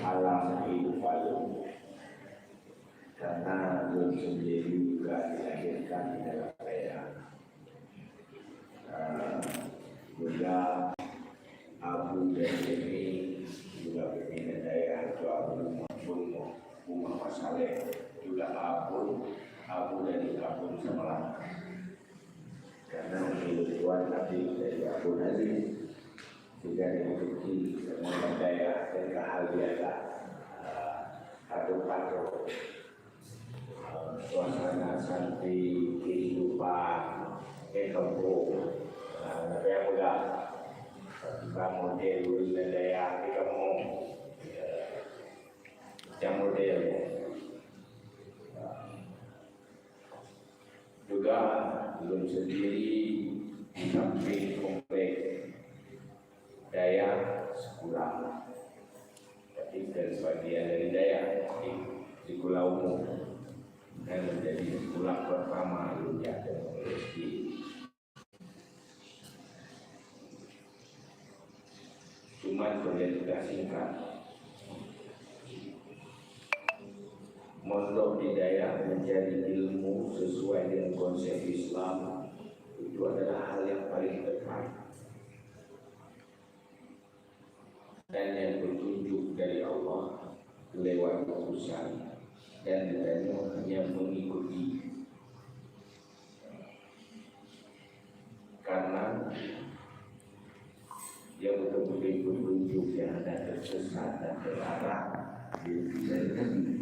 alam kehidupan, karena Yun sendiri juga dilahirkan di dalam daerah. Juga Abu dan ini juga berbeda daerah, itu Umar Masaleh juga Abu dari Abu Semalam, karena menurut Tuhan Nabi dari Abu Nazi juga dimiliki semua daerah dan keahlian padu-padu suasana santai kehidupan kampung. Saya mudah bangun model wilayah di kampung yang model juga belum sendiri di samping komplek daya sekolah, tapi dan sebagian dari daya di Pulau Umum dan menjadi sekolah pertama yang di cuma berdekat singkat. Mondok di daerah menjadi ilmu sesuai dengan konsep Islam itu adalah hal yang paling tepat dan yang bertunjuk dari Allah lewat utusan, dan kita hanya mengikuti karena dia betul-betul bertunjuk yang ada tersesat dan terlarang dari Nabi